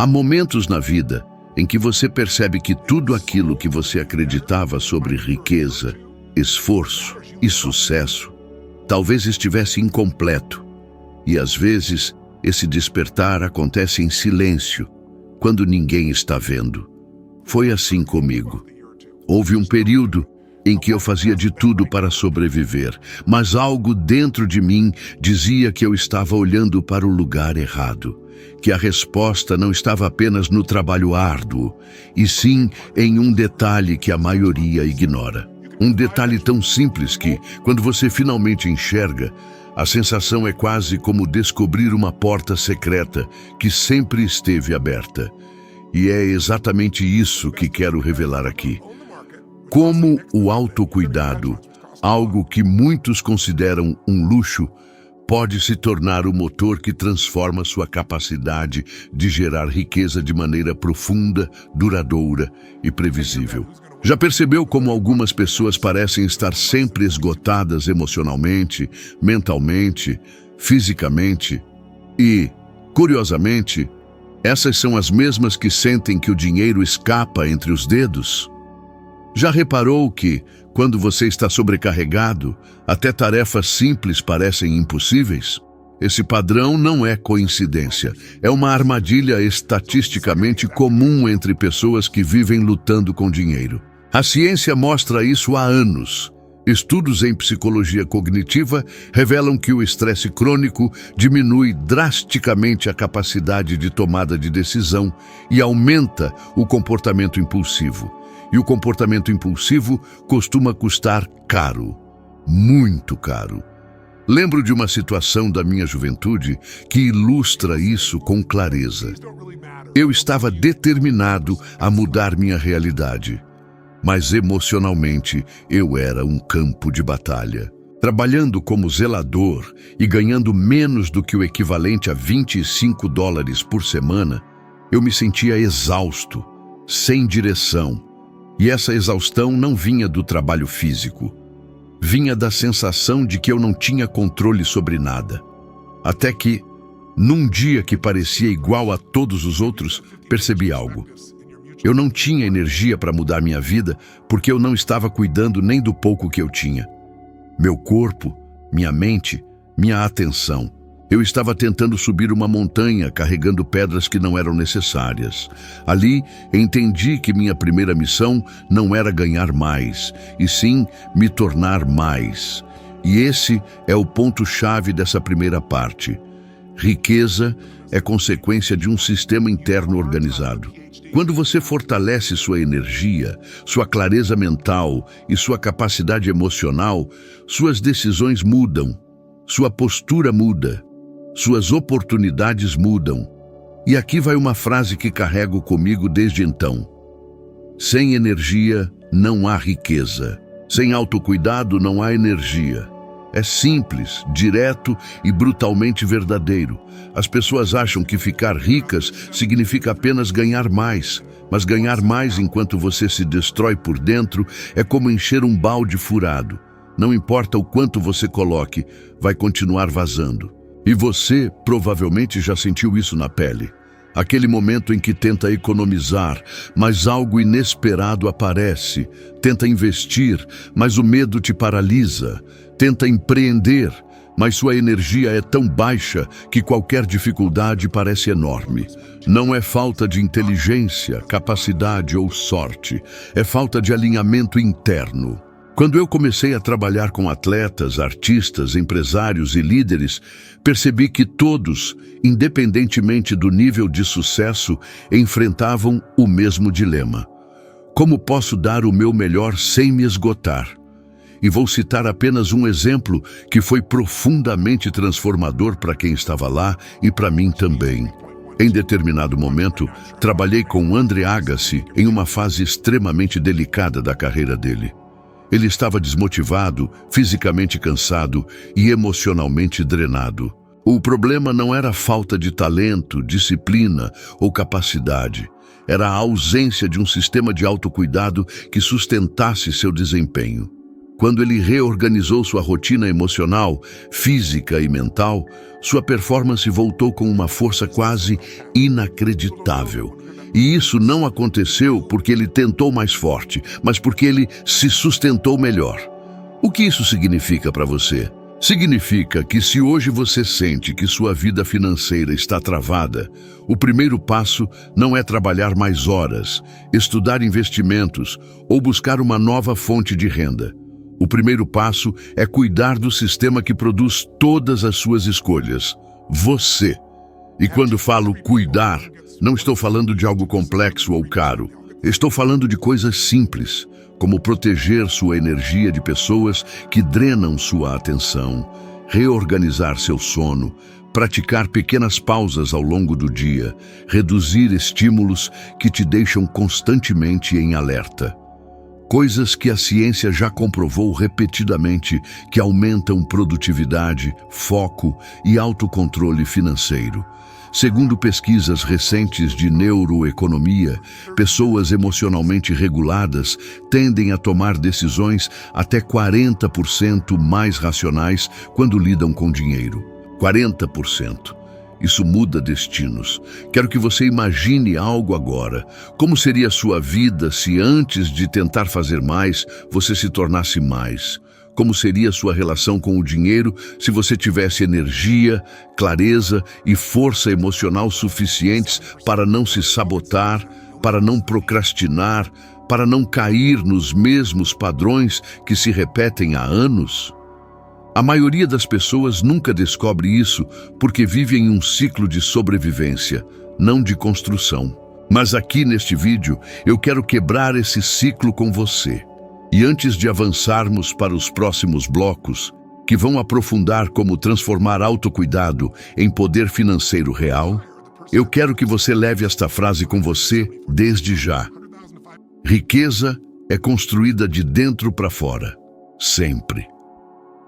Há momentos na vida em que você percebe que tudo aquilo que você acreditava sobre riqueza, esforço e sucesso talvez estivesse incompleto. E às vezes, esse despertar acontece em silêncio, quando ninguém está vendo. Foi assim comigo. Houve um período em que eu fazia de tudo para sobreviver, mas algo dentro de mim dizia que eu estava olhando para o lugar errado, que a resposta não estava apenas no trabalho árduo, e sim em um detalhe que a maioria ignora. Um detalhe tão simples que, quando você finalmente enxerga, a sensação é quase como descobrir uma porta secreta que sempre esteve aberta. E é exatamente isso que quero revelar aqui. Como o autocuidado, algo que muitos consideram um luxo, pode se tornar o motor que transforma sua capacidade de gerar riqueza de maneira profunda, duradoura e previsível. Já percebeu como algumas pessoas parecem estar sempre esgotadas emocionalmente, mentalmente, fisicamente? E, curiosamente, essas são as mesmas que sentem que o dinheiro escapa entre os dedos? Já reparou que, quando você está sobrecarregado, até tarefas simples parecem impossíveis? Esse padrão não é coincidência. É uma armadilha estatisticamente comum entre pessoas que vivem lutando com dinheiro. A ciência mostra isso há anos. Estudos em psicologia cognitiva revelam que o estresse crônico diminui drasticamente a capacidade de tomada de decisão e aumenta o comportamento impulsivo. E o comportamento impulsivo costuma custar caro, muito caro. Lembro de uma situação da minha juventude que ilustra isso com clareza. Eu estava determinado a mudar minha realidade, mas emocionalmente eu era um campo de batalha. Trabalhando como zelador e ganhando menos do que o equivalente a $25 por semana, eu me sentia exausto, sem direção. E essa exaustão não vinha do trabalho físico. Vinha da sensação de que eu não tinha controle sobre nada. Até que, num dia que parecia igual a todos os outros, percebi algo. Eu não tinha energia para mudar minha vida porque eu não estava cuidando nem do pouco que eu tinha. Meu corpo, minha mente, minha atenção. Eu estava tentando subir uma montanha, carregando pedras que não eram necessárias. Ali, entendi que minha primeira missão não era ganhar mais, e sim me tornar mais. E esse é o ponto-chave dessa primeira parte. Riqueza é consequência de um sistema interno organizado. Quando você fortalece sua energia, sua clareza mental e sua capacidade emocional, suas decisões mudam, sua postura muda. Suas oportunidades mudam. E aqui vai uma frase que carrego comigo desde então. Sem energia, não há riqueza. Sem autocuidado, não há energia. É simples, direto e brutalmente verdadeiro. As pessoas acham que ficar ricas significa apenas ganhar mais. Mas ganhar mais enquanto você se destrói por dentro é como encher um balde furado. Não importa o quanto você coloque, vai continuar vazando. E você provavelmente já sentiu isso na pele. Aquele momento em que tenta economizar, mas algo inesperado aparece. Tenta investir, mas o medo te paralisa. Tenta empreender, mas sua energia é tão baixa que qualquer dificuldade parece enorme. Não é falta de inteligência, capacidade ou sorte. É falta de alinhamento interno. Quando eu comecei a trabalhar com atletas, artistas, empresários e líderes, percebi que todos, independentemente do nível de sucesso, enfrentavam o mesmo dilema. Como posso dar o meu melhor sem me esgotar? E vou citar apenas um exemplo que foi profundamente transformador para quem estava lá e para mim também. Em determinado momento, trabalhei com Andre Agassi em uma fase extremamente delicada da carreira dele. Ele estava desmotivado, fisicamente cansado e emocionalmente drenado. O problema não era a falta de talento, disciplina ou capacidade. Era a ausência de um sistema de autocuidado que sustentasse seu desempenho. Quando ele reorganizou sua rotina emocional, física e mental, sua performance voltou com uma força quase inacreditável. E isso não aconteceu porque ele tentou mais forte, mas porque ele se sustentou melhor. O que isso significa para você? Significa que se hoje você sente que sua vida financeira está travada, o primeiro passo não é trabalhar mais horas, estudar investimentos ou buscar uma nova fonte de renda. O primeiro passo é cuidar do sistema que produz todas as suas escolhas, você. E quando falo cuidar, não estou falando de algo complexo ou caro. Estou falando de coisas simples, como proteger sua energia de pessoas que drenam sua atenção, reorganizar seu sono, praticar pequenas pausas ao longo do dia, reduzir estímulos que te deixam constantemente em alerta. Coisas que a ciência já comprovou repetidamente que aumentam produtividade, foco e autocontrole financeiro. Segundo pesquisas recentes de neuroeconomia, pessoas emocionalmente reguladas tendem a tomar decisões até 40% mais racionais quando lidam com dinheiro. 40%. Isso muda destinos. Quero que você imagine algo agora. Como seria a sua vida se antes de tentar fazer mais, você se tornasse mais? Como seria sua relação com o dinheiro se você tivesse energia, clareza e força emocional suficientes para não se sabotar, para não procrastinar, para não cair nos mesmos padrões que se repetem há anos? A maioria das pessoas nunca descobre isso porque vive em um ciclo de sobrevivência, não de construção. Mas aqui neste vídeo eu quero quebrar esse ciclo com você. E antes de avançarmos para os próximos blocos, que vão aprofundar como transformar autocuidado em poder financeiro real, eu quero que você leve esta frase com você desde já. Riqueza é construída de dentro para fora, sempre.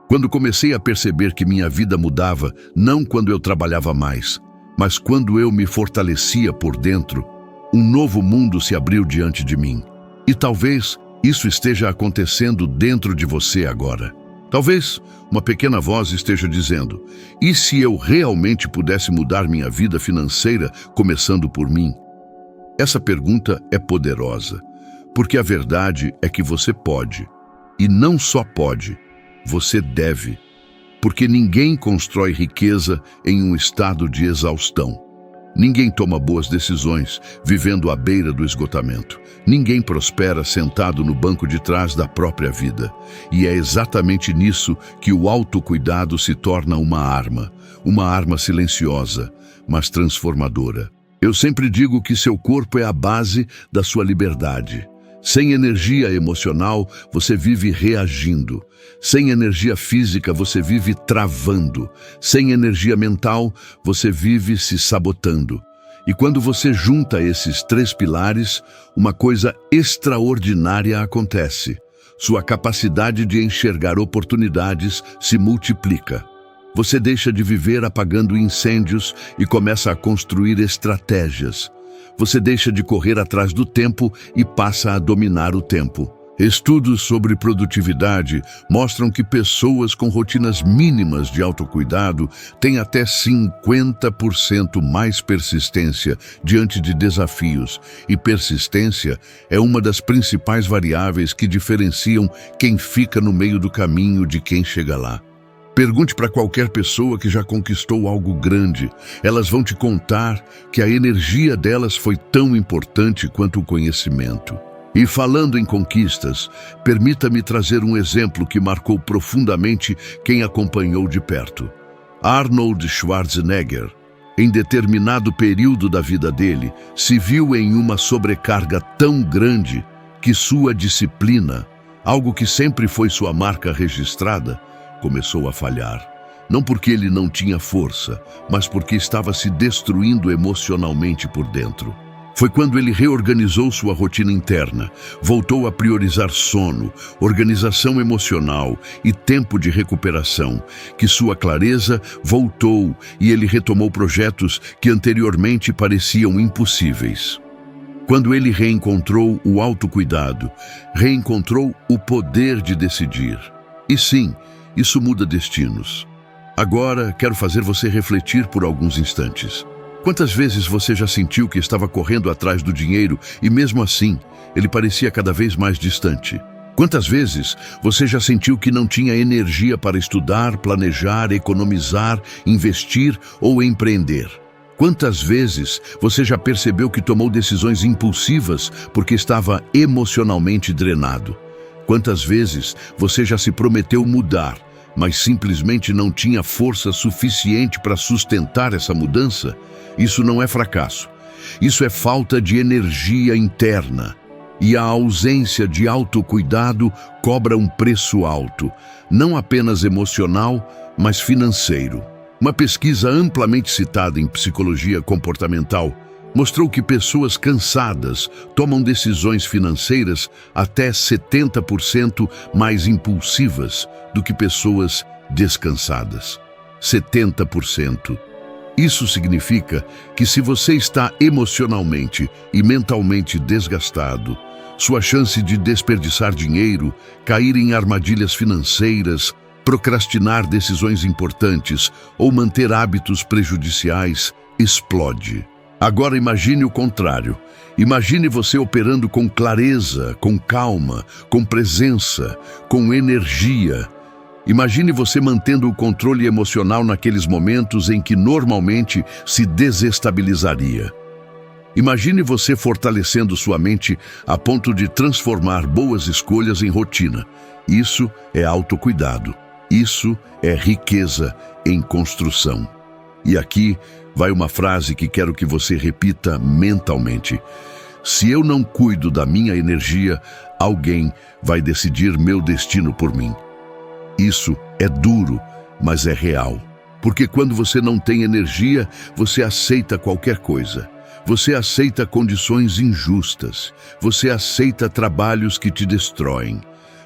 Quando comecei a perceber que minha vida mudava, não quando eu trabalhava mais, mas quando eu me fortalecia por dentro, um novo mundo se abriu diante de mim. E talvez isso esteja acontecendo dentro de você agora. Talvez uma pequena voz esteja dizendo: e se eu realmente pudesse mudar minha vida financeira, começando por mim? Essa pergunta é poderosa, porque a verdade é que você pode. E não só pode, você deve. Porque ninguém constrói riqueza em um estado de exaustão. Ninguém toma boas decisões vivendo à beira do esgotamento. Ninguém prospera sentado no banco de trás da própria vida. E é exatamente nisso que o autocuidado se torna uma arma silenciosa, mas transformadora. Eu sempre digo que seu corpo é a base da sua liberdade. Sem energia emocional, você vive reagindo. Sem energia física, você vive travando. Sem energia mental, você vive se sabotando. E quando você junta esses três pilares, uma coisa extraordinária acontece. Sua capacidade de enxergar oportunidades se multiplica. Você deixa de viver apagando incêndios e começa a construir estratégias. Você deixa de correr atrás do tempo e passa a dominar o tempo. Estudos sobre produtividade mostram que pessoas com rotinas mínimas de autocuidado têm até 50% mais persistência diante de desafios, e persistência é uma das principais variáveis que diferenciam quem fica no meio do caminho de quem chega lá. Pergunte para qualquer pessoa que já conquistou algo grande. Elas vão te contar que a energia delas foi tão importante quanto o conhecimento. E falando em conquistas, permita-me trazer um exemplo que marcou profundamente quem acompanhou de perto. Arnold Schwarzenegger, em determinado período da vida dele, se viu em uma sobrecarga tão grande que sua disciplina, algo que sempre foi sua marca registrada, começou a falhar. Não porque ele não tinha força, mas porque estava se destruindo emocionalmente por dentro. Foi quando ele reorganizou sua rotina interna, voltou a priorizar sono, organização emocional e tempo de recuperação, que sua clareza voltou e ele retomou projetos que anteriormente pareciam impossíveis. Quando ele reencontrou o autocuidado, reencontrou o poder de decidir. E sim, isso muda destinos. Agora, quero fazer você refletir por alguns instantes. Quantas vezes você já sentiu que estava correndo atrás do dinheiro e mesmo assim, ele parecia cada vez mais distante? Quantas vezes você já sentiu que não tinha energia para estudar, planejar, economizar, investir ou empreender? Quantas vezes você já percebeu que tomou decisões impulsivas porque estava emocionalmente drenado? Quantas vezes você já se prometeu mudar, mas simplesmente não tinha força suficiente para sustentar essa mudança? Isso não é fracasso. Isso é falta de energia interna. E a ausência de autocuidado cobra um preço alto, não apenas emocional, mas financeiro. Uma pesquisa amplamente citada em psicologia comportamental mostrou que pessoas cansadas tomam decisões financeiras até 70% mais impulsivas do que pessoas descansadas. 70%. Isso significa que se você está emocionalmente e mentalmente desgastado, sua chance de desperdiçar dinheiro, cair em armadilhas financeiras, procrastinar decisões importantes ou manter hábitos prejudiciais explode. Agora imagine o contrário. Imagine você operando com clareza, com calma, com presença, com energia. Imagine você mantendo o controle emocional naqueles momentos em que normalmente se desestabilizaria. Imagine você fortalecendo sua mente a ponto de transformar boas escolhas em rotina. Isso é autocuidado. Isso é riqueza em construção. E aqui vai uma frase que quero que você repita mentalmente. Se eu não cuido da minha energia, alguém vai decidir meu destino por mim. Isso é duro, mas é real. Porque quando você não tem energia, você aceita qualquer coisa. Você aceita condições injustas. Você aceita trabalhos que te destroem.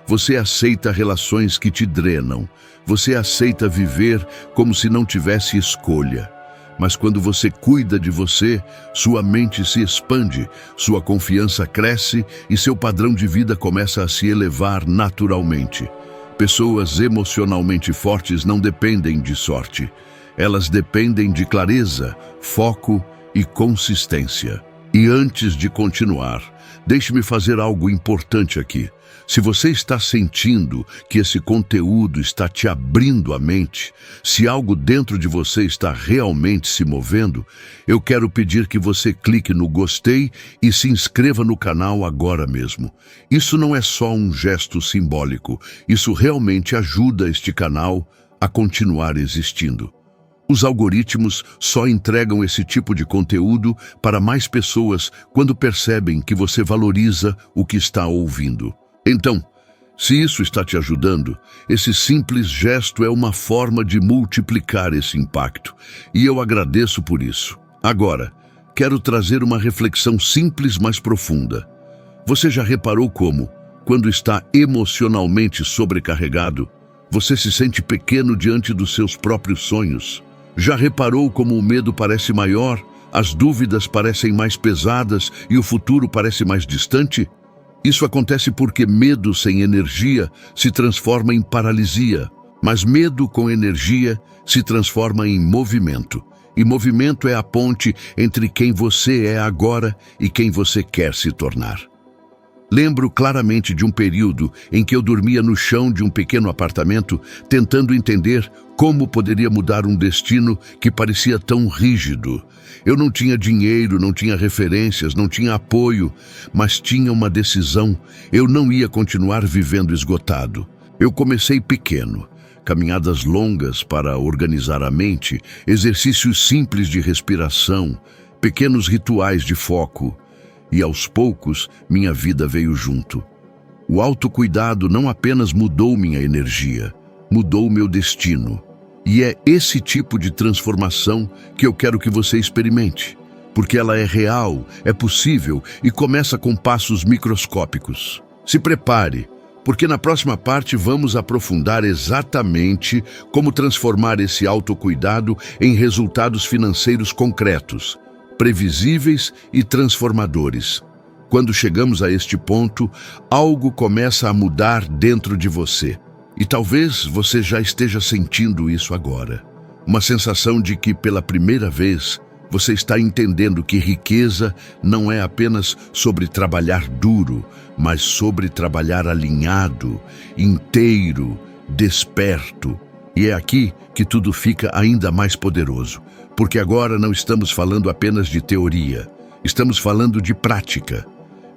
Você aceita relações que te drenam. Você aceita viver como se não tivesse escolha. Mas quando você cuida de você, sua mente se expande, sua confiança cresce e seu padrão de vida começa a se elevar naturalmente. Pessoas emocionalmente fortes não dependem de sorte. Elas dependem de clareza, foco e consistência. E antes de continuar, deixe-me fazer algo importante aqui. Se você está sentindo que esse conteúdo está te abrindo a mente, se algo dentro de você está realmente se movendo, eu quero pedir que você clique no gostei e se inscreva no canal agora mesmo. Isso não é só um gesto simbólico, isso realmente ajuda este canal a continuar existindo. Os algoritmos só entregam esse tipo de conteúdo para mais pessoas quando percebem que você valoriza o que está ouvindo. Então, se isso está te ajudando, esse simples gesto é uma forma de multiplicar esse impacto, e eu agradeço por isso. Agora, quero trazer uma reflexão simples, mas profunda. Você já reparou como, quando está emocionalmente sobrecarregado, você se sente pequeno diante dos seus próprios sonhos? Já reparou como o medo parece maior, as dúvidas parecem mais pesadas e o futuro parece mais distante? Isso acontece porque medo sem energia se transforma em paralisia, mas medo com energia se transforma em movimento. E movimento é a ponte entre quem você é agora e quem você quer se tornar. Lembro claramente de um período em que eu dormia no chão de um pequeno apartamento, tentando entender como poderia mudar um destino que parecia tão rígido. Eu não tinha dinheiro, não tinha referências, não tinha apoio, mas tinha uma decisão. Eu não ia continuar vivendo esgotado. Eu comecei pequeno. Caminhadas longas para organizar a mente, exercícios simples de respiração, pequenos rituais de foco. E aos poucos, minha vida veio junto. O autocuidado não apenas mudou minha energia, mudou meu destino. E é esse tipo de transformação que eu quero que você experimente, porque ela é real, é possível e começa com passos microscópicos. Se prepare, porque na próxima parte vamos aprofundar exatamente como transformar esse autocuidado em resultados financeiros concretos. previsíveis e transformadores. Quando chegamos a este ponto, algo começa a mudar dentro de você. E talvez você já esteja sentindo isso agora. Uma sensação de que, pela primeira vez, você está entendendo que riqueza não é apenas sobre trabalhar duro, mas sobre trabalhar alinhado, inteiro, desperto. E é aqui que tudo fica ainda mais poderoso, porque agora não estamos falando apenas de teoria, estamos falando de prática,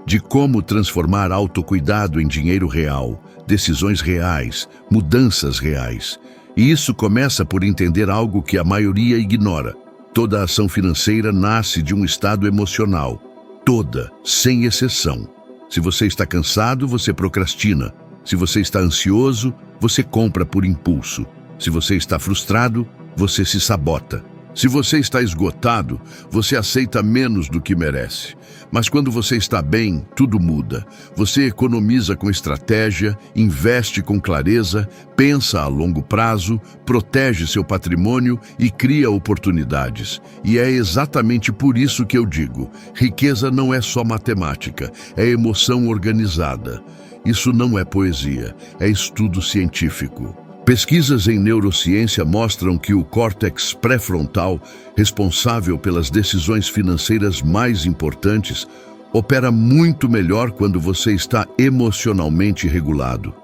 de como transformar autocuidado em dinheiro real, decisões reais, mudanças reais. E isso começa por entender algo que a maioria ignora. Toda ação financeira nasce de um estado emocional. Toda, sem exceção. Se você está cansado, você procrastina. Se você está ansioso, você compra por impulso. Se você está frustrado, você se sabota. Se você está esgotado, você aceita menos do que merece. Mas quando você está bem, tudo muda. Você economiza com estratégia, investe com clareza, pensa a longo prazo, protege seu patrimônio e cria oportunidades. E é exatamente por isso que eu digo, riqueza não é só matemática, é emoção organizada. Isso não é poesia, é estudo científico. Pesquisas em neurociência mostram que o córtex pré-frontal, responsável pelas decisões financeiras mais importantes, opera muito melhor quando você está emocionalmente regulado.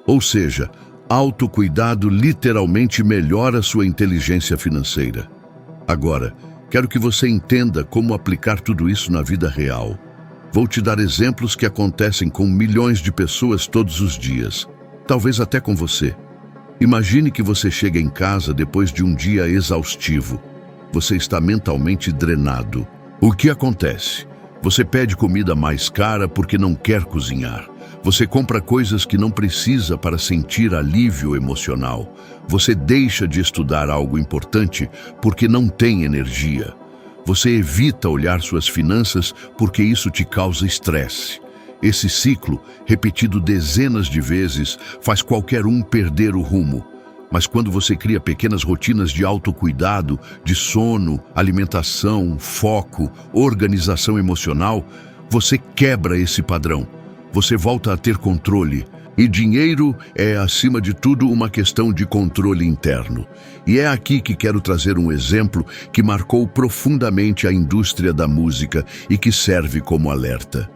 Ou seja, autocuidado literalmente melhora sua inteligência financeira. Agora, quero que você entenda como aplicar tudo isso na vida real. Vou te dar exemplos que acontecem com milhões de pessoas todos os dias, talvez até com você. Imagine que você chega em casa depois de um dia exaustivo. Você está mentalmente drenado. O que acontece? Você pede comida mais cara porque não quer cozinhar. Você compra coisas que não precisa para sentir alívio emocional. Você deixa de estudar algo importante porque não tem energia. Você evita olhar suas finanças porque isso te causa estresse. Esse ciclo, repetido dezenas de vezes, faz qualquer um perder o rumo. Mas quando você cria pequenas rotinas de autocuidado, de sono, alimentação, foco, organização emocional, você quebra esse padrão. Você volta a ter controle. E dinheiro é, acima de tudo, uma questão de controle interno. E é aqui que quero trazer um exemplo que marcou profundamente a indústria da música e que serve como alerta.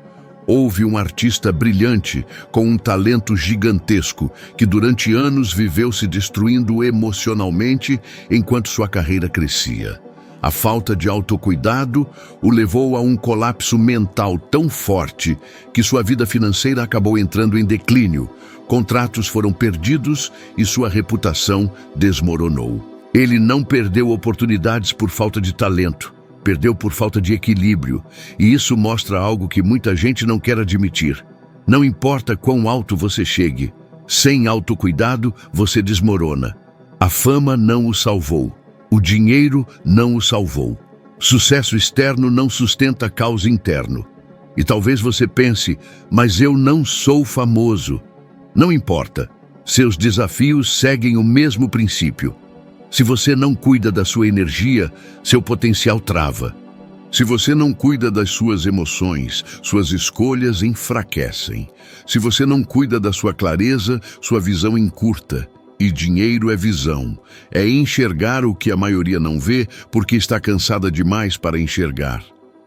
Houve um artista brilhante, com um talento gigantesco, que durante anos viveu se destruindo emocionalmente enquanto sua carreira crescia. A falta de autocuidado o levou a um colapso mental tão forte que sua vida financeira acabou entrando em declínio. Contratos foram perdidos e sua reputação desmoronou. Ele não perdeu oportunidades por falta de talento. Perdeu por falta de equilíbrio, e isso mostra algo que muita gente não quer admitir. Não importa quão alto você chegue, sem autocuidado você desmorona. A fama não o salvou, o dinheiro não o salvou. Sucesso externo não sustenta causa interno. E talvez você pense, mas eu não sou famoso. Não importa, seus desafios seguem o mesmo princípio. Se você não cuida da sua energia, seu potencial trava. Se você não cuida das suas emoções, suas escolhas enfraquecem. Se você não cuida da sua clareza, sua visão encurta. E dinheiro é visão. É enxergar o que a maioria não vê porque está cansada demais para enxergar.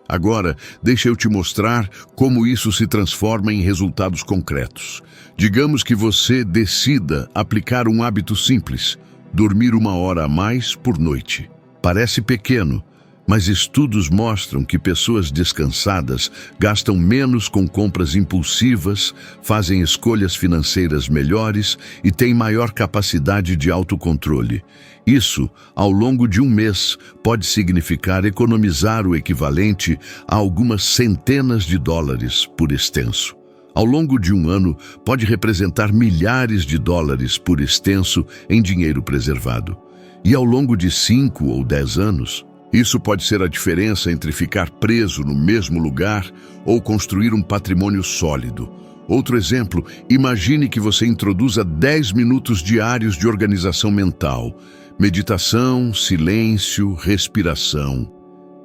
Agora, deixa eu te mostrar como isso se transforma em resultados concretos. Digamos que você decida aplicar um hábito simples. Dormir 1 hora a mais por noite. Parece pequeno, mas estudos mostram que pessoas descansadas gastam menos com compras impulsivas, fazem escolhas financeiras melhores e têm maior capacidade de autocontrole. Isso, ao longo de um mês, pode significar economizar o equivalente a algumas centenas de dólares por extenso. Ao longo de um ano, pode representar milhares de dólares por extenso em dinheiro preservado. E ao longo de 5 ou 10 anos, isso pode ser a diferença entre ficar preso no mesmo lugar ou construir um patrimônio sólido. Outro exemplo, imagine que você introduza 10 minutos diários de organização mental, meditação, silêncio, respiração.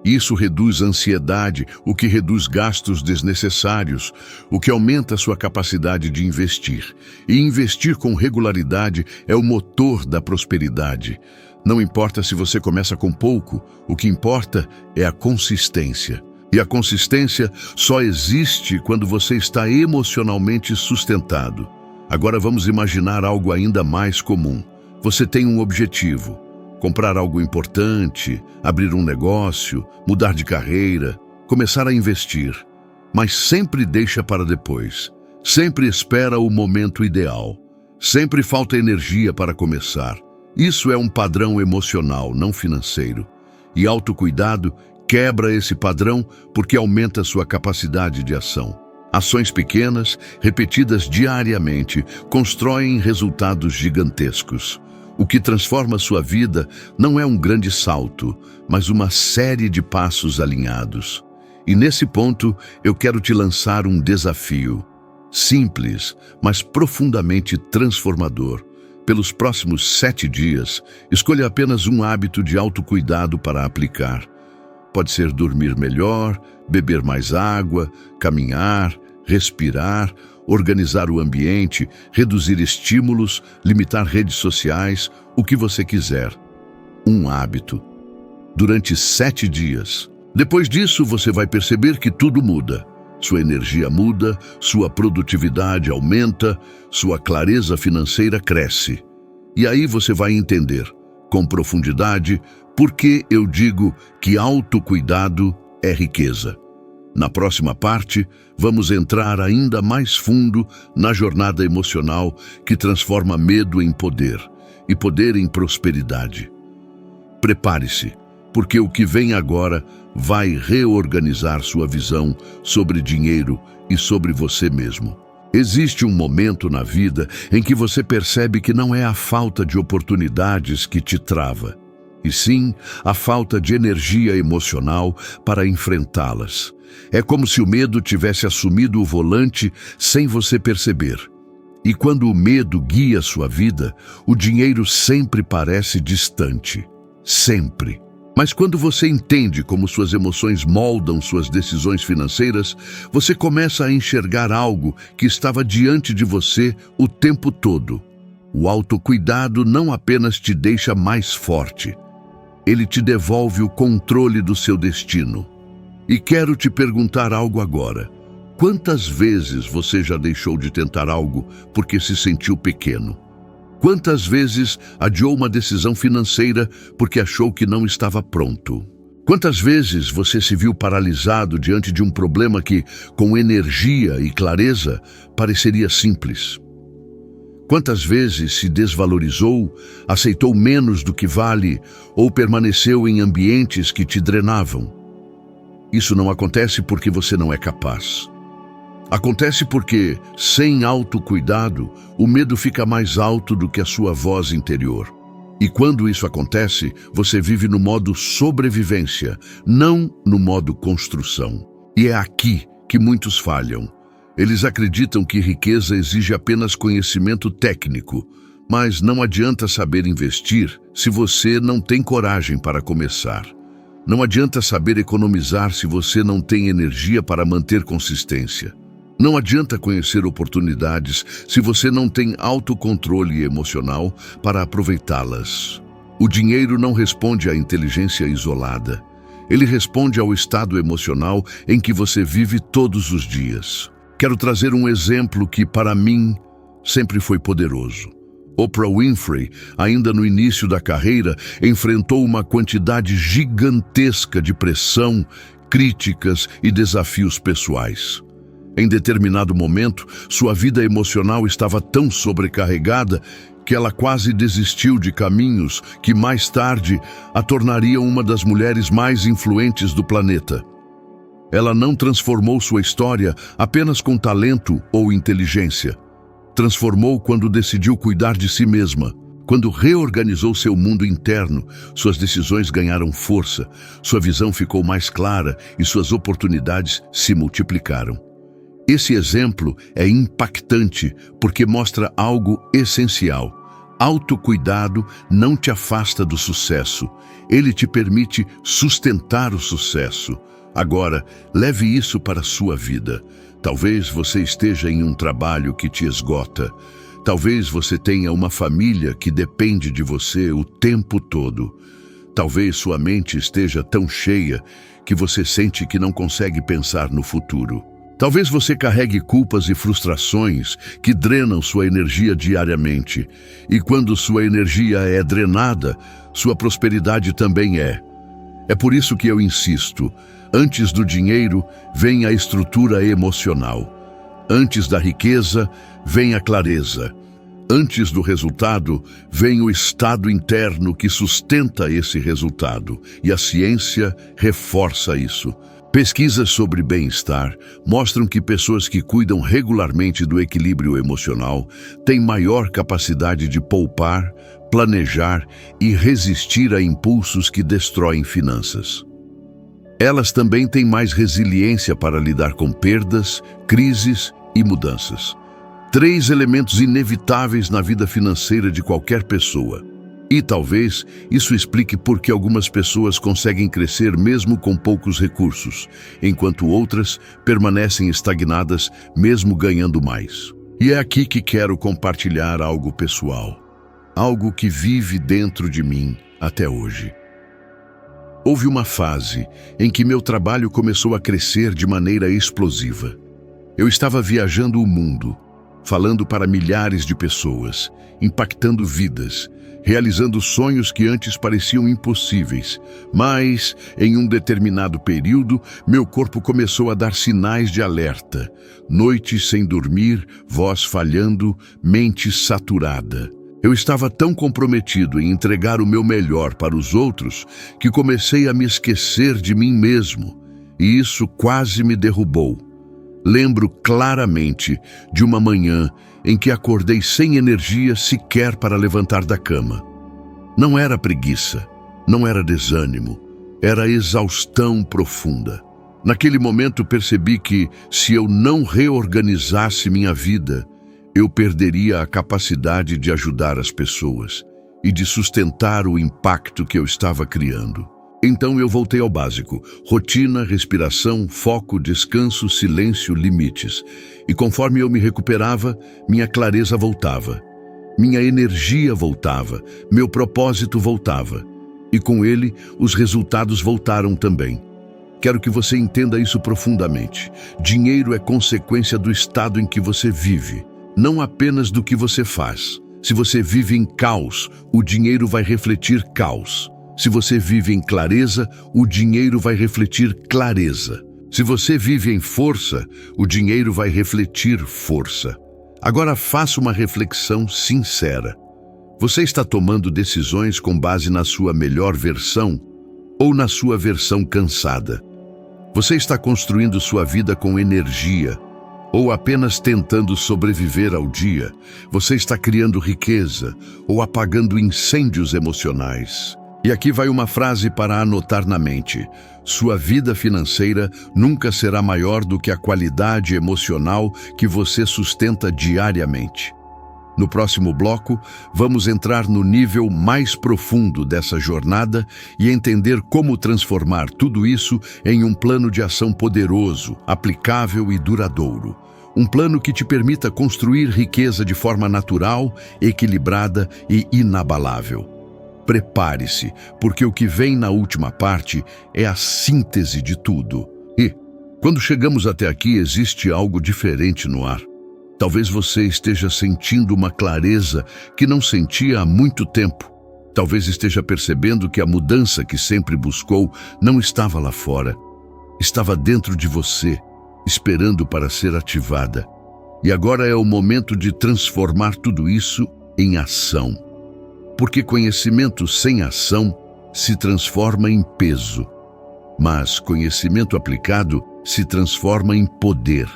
Isso reduz a ansiedade, o que reduz gastos desnecessários, o que aumenta a sua capacidade de investir. E investir com regularidade é o motor da prosperidade. Não importa se você começa com pouco, o que importa é a consistência. E a consistência só existe quando você está emocionalmente sustentado. Agora vamos imaginar algo ainda mais comum. Você tem um objetivo: comprar algo importante, abrir um negócio, mudar de carreira, começar a investir. Mas sempre deixa para depois. Sempre espera o momento ideal. Sempre falta energia para começar. Isso é um padrão emocional, não financeiro. E autocuidado quebra esse padrão porque aumenta sua capacidade de ação. Ações pequenas, repetidas diariamente, constroem resultados gigantescos. O que transforma sua vida não é um grande salto, mas uma série de passos alinhados. E nesse ponto, eu quero te lançar um desafio. Simples, mas profundamente transformador. Pelos próximos 7 dias, escolha apenas um hábito de autocuidado para aplicar. Pode ser dormir melhor, beber mais água, caminhar, respirar, organizar o ambiente, reduzir estímulos, limitar redes sociais, o que você quiser. Um hábito. Durante 7 dias. Depois disso, você vai perceber que tudo muda. Sua energia muda, sua produtividade aumenta, sua clareza financeira cresce. E aí você vai entender, com profundidade, por que eu digo que autocuidado é riqueza. Na próxima parte, vamos entrar ainda mais fundo na jornada emocional que transforma medo em poder e poder em prosperidade. Prepare-se, porque o que vem agora vai reorganizar sua visão sobre dinheiro e sobre você mesmo. Existe um momento na vida em que você percebe que não é a falta de oportunidades que te trava, e sim a falta de energia emocional para enfrentá-las. É como se o medo tivesse assumido o volante sem você perceber. E quando o medo guia sua vida, o dinheiro sempre parece distante. Sempre. Mas quando você entende como suas emoções moldam suas decisões financeiras, você começa a enxergar algo que estava diante de você o tempo todo. O autocuidado não apenas te deixa mais forte, ele te devolve o controle do seu destino. E quero te perguntar algo agora. Quantas vezes você já deixou de tentar algo porque se sentiu pequeno? Quantas vezes adiou uma decisão financeira porque achou que não estava pronto? Quantas vezes você se viu paralisado diante de um problema que, com energia e clareza, pareceria simples? Quantas vezes se desvalorizou, aceitou menos do que vale ou permaneceu em ambientes que te drenavam? Isso não acontece porque você não é capaz. Acontece porque, sem autocuidado, o medo fica mais alto do que a sua voz interior. E quando isso acontece, você vive no modo sobrevivência, não no modo construção. E é aqui que muitos falham. Eles acreditam que riqueza exige apenas conhecimento técnico, mas não adianta saber investir se você não tem coragem para começar. Não adianta saber economizar se você não tem energia para manter consistência. Não adianta conhecer oportunidades se você não tem autocontrole emocional para aproveitá-las. O dinheiro não responde à inteligência isolada. Ele responde ao estado emocional em que você vive todos os dias. Quero trazer um exemplo que, para mim, sempre foi poderoso. Oprah Winfrey, ainda no início da carreira, enfrentou uma quantidade gigantesca de pressão, críticas e desafios pessoais. Em determinado momento, sua vida emocional estava tão sobrecarregada que ela quase desistiu de caminhos que mais tarde a tornariam uma das mulheres mais influentes do planeta. Ela não transformou sua história apenas com talento ou inteligência. Transformou quando decidiu cuidar de si mesma. Quando reorganizou seu mundo interno, suas decisões ganharam força, sua visão ficou mais clara e suas oportunidades se multiplicaram. Esse exemplo é impactante porque mostra algo essencial. Autocuidado não te afasta do sucesso. Ele te permite sustentar o sucesso. Agora, leve isso para a sua vida. Talvez você esteja em um trabalho que te esgota. Talvez você tenha uma família que depende de você o tempo todo. Talvez sua mente esteja tão cheia que você sente que não consegue pensar no futuro. Talvez você carregue culpas e frustrações que drenam sua energia diariamente. E quando sua energia é drenada, sua prosperidade também é. É por isso que eu insisto, antes do dinheiro vem a estrutura emocional. Antes da riqueza vem a clareza. Antes do resultado vem o estado interno que sustenta esse resultado. E a ciência reforça isso. Pesquisas sobre bem-estar mostram que pessoas que cuidam regularmente do equilíbrio emocional têm maior capacidade de poupar, planejar e resistir a impulsos que destroem finanças. Elas também têm mais resiliência para lidar com perdas, crises e mudanças. 3 elementos inevitáveis na vida financeira de qualquer pessoa. E talvez isso explique por que algumas pessoas conseguem crescer mesmo com poucos recursos, enquanto outras permanecem estagnadas mesmo ganhando mais. E é aqui que quero compartilhar algo pessoal, algo que vive dentro de mim até hoje. Houve uma fase em que meu trabalho começou a crescer de maneira explosiva. Eu estava viajando o mundo, falando para milhares de pessoas, impactando vidas, realizando sonhos que antes pareciam impossíveis. Mas, em um determinado período, meu corpo começou a dar sinais de alerta. Noites sem dormir, voz falhando, mente saturada. Eu estava tão comprometido em entregar o meu melhor para os outros que comecei a me esquecer de mim mesmo. E isso quase me derrubou. Lembro claramente de uma manhã em que acordei sem energia sequer para levantar da cama. Não era preguiça, não era desânimo, era exaustão profunda. Naquele momento percebi que, se eu não reorganizasse minha vida, eu perderia a capacidade de ajudar as pessoas e de sustentar o impacto que eu estava criando. Então eu voltei ao básico: rotina, respiração, foco, descanso, silêncio, limites. E conforme eu me recuperava, minha clareza voltava. Minha energia voltava, meu propósito voltava. E com ele, os resultados voltaram também. Quero que você entenda isso profundamente. Dinheiro é consequência do estado em que você vive, não apenas do que você faz. Se você vive em caos, o dinheiro vai refletir caos. Se você vive em clareza, o dinheiro vai refletir clareza. Se você vive em força, o dinheiro vai refletir força. Agora faça uma reflexão sincera. Você está tomando decisões com base na sua melhor versão ou na sua versão cansada? Você está construindo sua vida com energia ou apenas tentando sobreviver ao dia? Você está criando riqueza ou apagando incêndios emocionais? E aqui vai uma frase para anotar na mente: sua vida financeira nunca será maior do que a qualidade emocional que você sustenta diariamente. No próximo bloco, vamos entrar no nível mais profundo dessa jornada e entender como transformar tudo isso em um plano de ação poderoso, aplicável e duradouro. Um plano que te permita construir riqueza de forma natural, equilibrada e inabalável. Prepare-se, porque o que vem na última parte é a síntese de tudo. E, quando chegamos até aqui, existe algo diferente no ar. Talvez você esteja sentindo uma clareza que não sentia há muito tempo. Talvez esteja percebendo que a mudança que sempre buscou não estava lá fora. Estava dentro de você, esperando para ser ativada. E agora é o momento de transformar tudo isso em ação. Porque conhecimento sem ação se transforma em peso, mas conhecimento aplicado se transforma em poder.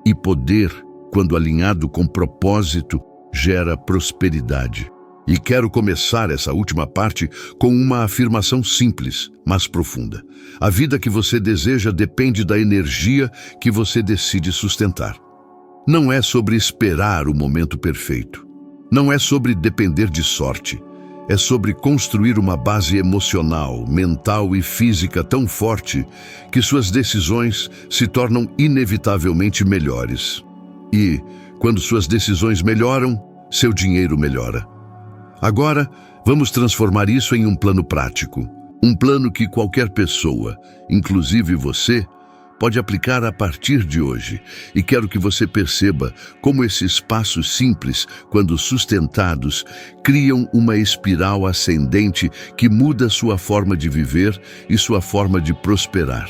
E poder, quando alinhado com propósito, gera prosperidade. E quero começar essa última parte com uma afirmação simples, mas profunda. A vida que você deseja depende da energia que você decide sustentar. Não é sobre esperar o momento perfeito. Não é sobre depender de sorte. É sobre construir uma base emocional, mental e física tão forte que suas decisões se tornam inevitavelmente melhores. E, quando suas decisões melhoram, seu dinheiro melhora. Agora, vamos transformar isso em um plano prático. Um plano que qualquer pessoa, inclusive você, pode aplicar a partir de hoje. E quero que você perceba como esses passos simples, quando sustentados, criam uma espiral ascendente que muda sua forma de viver e sua forma de prosperar.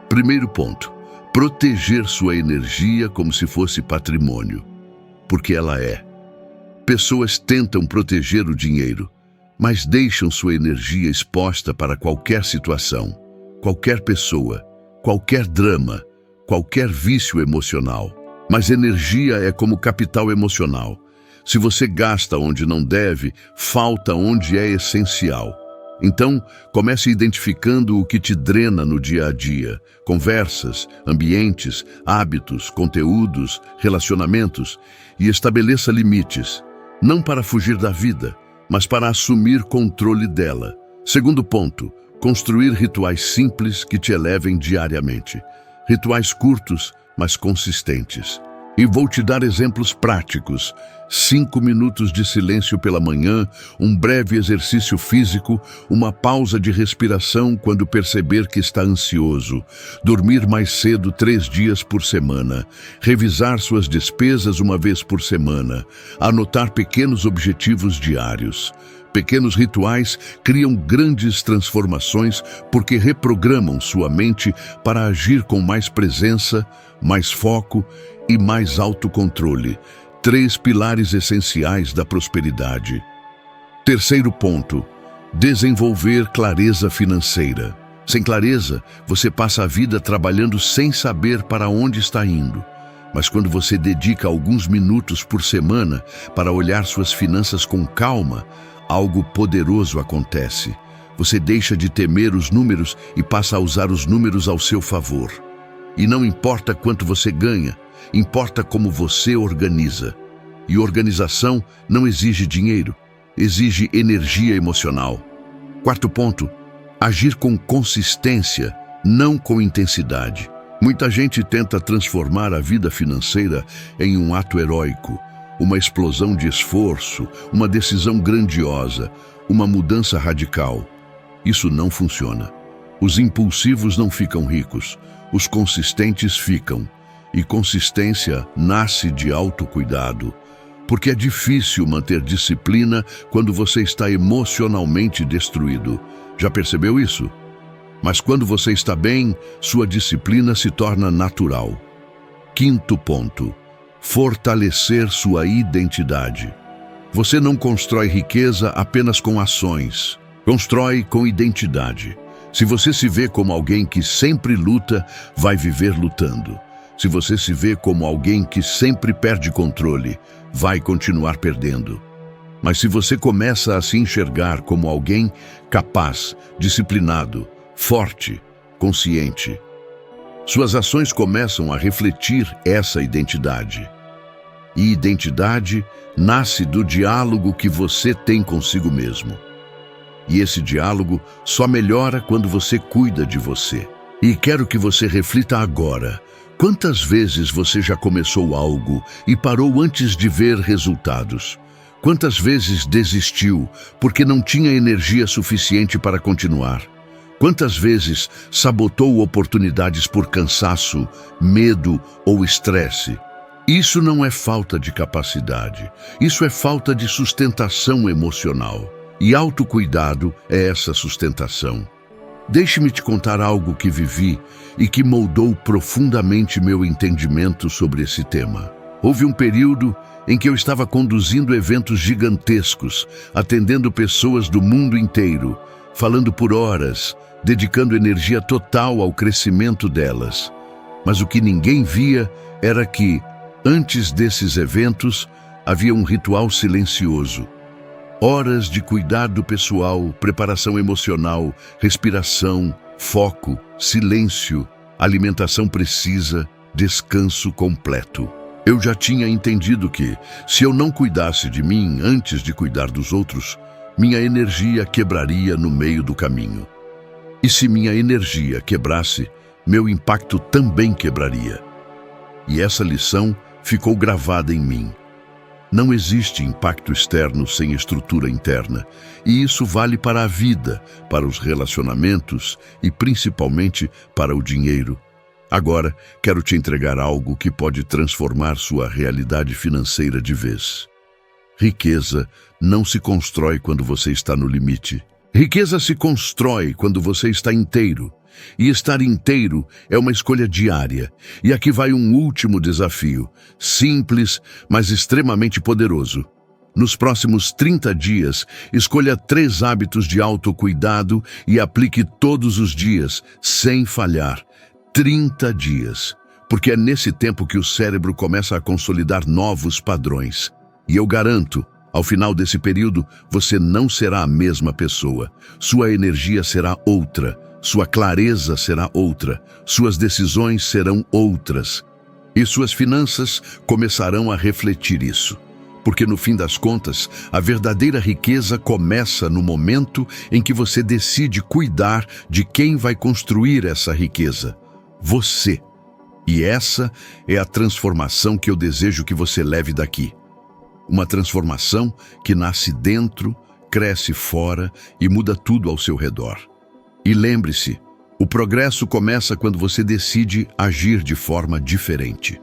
Primeiro ponto: proteger sua energia como se fosse patrimônio. Porque ela é. Pessoas tentam proteger o dinheiro, mas deixam sua energia exposta para qualquer situação, qualquer pessoa, qualquer drama, qualquer vício emocional. Mas energia é como capital emocional. Se você gasta onde não deve, falta onde é essencial. Então, comece identificando o que te drena no dia a dia. Conversas, ambientes, hábitos, conteúdos, relacionamentos. E estabeleça limites, não para fugir da vida, mas para assumir controle dela. Segundo ponto: construir rituais simples que te elevem diariamente. Rituais curtos, mas consistentes. E vou te dar exemplos práticos. 5 minutos de silêncio pela manhã, um breve exercício físico, uma pausa de respiração quando perceber que está ansioso, dormir mais cedo 3 dias por semana, revisar suas despesas uma vez por semana, anotar pequenos objetivos diários. Pequenos rituais criam grandes transformações porque reprogramam sua mente para agir com mais presença, mais foco e mais autocontrole. 3 pilares essenciais da prosperidade. Terceiro ponto: desenvolver clareza financeira. Sem clareza, você passa a vida trabalhando sem saber para onde está indo. Mas quando você dedica alguns minutos por semana para olhar suas finanças com calma, algo poderoso acontece. Você deixa de temer os números e passa a usar os números ao seu favor. E não importa quanto você ganha, importa como você organiza. E organização não exige dinheiro, exige energia emocional. Quarto ponto: agir com consistência, não com intensidade. Muita gente tenta transformar a vida financeira em um ato heróico, uma explosão de esforço, uma decisão grandiosa, uma mudança radical. Isso não funciona. Os impulsivos não ficam ricos, os consistentes ficam. E consistência nasce de autocuidado, porque é difícil manter disciplina quando você está emocionalmente destruído. Já percebeu isso? Mas quando você está bem, sua disciplina se torna natural. Quinto ponto: fortalecer sua identidade. Você não constrói riqueza apenas com ações, constrói com identidade. Se você se vê como alguém que sempre luta, vai viver lutando. Se você se vê como alguém que sempre perde controle, vai continuar perdendo. Mas se você começa a se enxergar como alguém capaz, disciplinado, forte, consciente, suas ações começam a refletir essa identidade. E identidade nasce do diálogo que você tem consigo mesmo. E esse diálogo só melhora quando você cuida de você. E quero que você reflita agora. Quantas vezes você já começou algo e parou antes de ver resultados? Quantas vezes desistiu porque não tinha energia suficiente para continuar? Quantas vezes sabotou oportunidades por cansaço, medo ou estresse? Isso não é falta de capacidade, isso é falta de sustentação emocional. E autocuidado é essa sustentação. Deixe-me te contar algo que vivi e que moldou profundamente meu entendimento sobre esse tema. Houve um período em que eu estava conduzindo eventos gigantescos, atendendo pessoas do mundo inteiro, falando por horas, dedicando energia total ao crescimento delas. Mas o que ninguém via era que, antes desses eventos, havia um ritual silencioso. Horas de cuidado pessoal, preparação emocional, respiração, foco, silêncio, alimentação precisa, descanso completo. Eu já tinha entendido que, se eu não cuidasse de mim antes de cuidar dos outros, minha energia quebraria no meio do caminho. E se minha energia quebrasse, meu impacto também quebraria. E essa lição ficou gravada em mim. Não existe impacto externo sem estrutura interna, e isso vale para a vida, para os relacionamentos e principalmente para o dinheiro. Agora, quero te entregar algo que pode transformar sua realidade financeira de vez. Riqueza não se constrói quando você está no limite. Riqueza se constrói quando você está inteiro. E estar inteiro é uma escolha diária. E aqui vai um último desafio, simples, mas extremamente poderoso. Nos próximos 30 dias, escolha 3 hábitos de autocuidado e aplique todos os dias, sem falhar. 30 dias. Porque é nesse tempo que o cérebro começa a consolidar novos padrões. E eu garanto, ao final desse período, você não será a mesma pessoa. Sua energia será outra. Sua clareza será outra, suas decisões serão outras. E suas finanças começarão a refletir isso. Porque no fim das contas, a verdadeira riqueza começa no momento em que você decide cuidar de quem vai construir essa riqueza. Você. E essa é a transformação que eu desejo que você leve daqui. Uma transformação que nasce dentro, cresce fora e muda tudo ao seu redor. E lembre-se, o progresso começa quando você decide agir de forma diferente.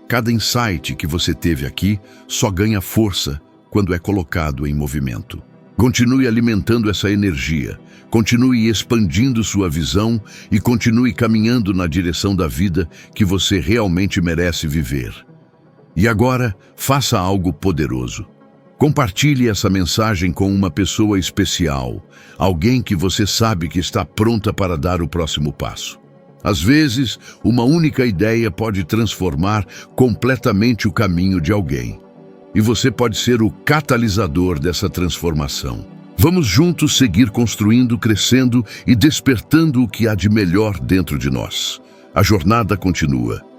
Cada insight que você teve aqui só ganha força quando é colocado em movimento. Continue alimentando essa energia, continue expandindo sua visão e continue caminhando na direção da vida que você realmente merece viver. E agora, faça algo poderoso. Compartilhe essa mensagem com uma pessoa especial, alguém que você sabe que está pronta para dar o próximo passo. Às vezes, uma única ideia pode transformar completamente o caminho de alguém. E você pode ser o catalisador dessa transformação. Vamos juntos seguir construindo, crescendo e despertando o que há de melhor dentro de nós. A jornada continua.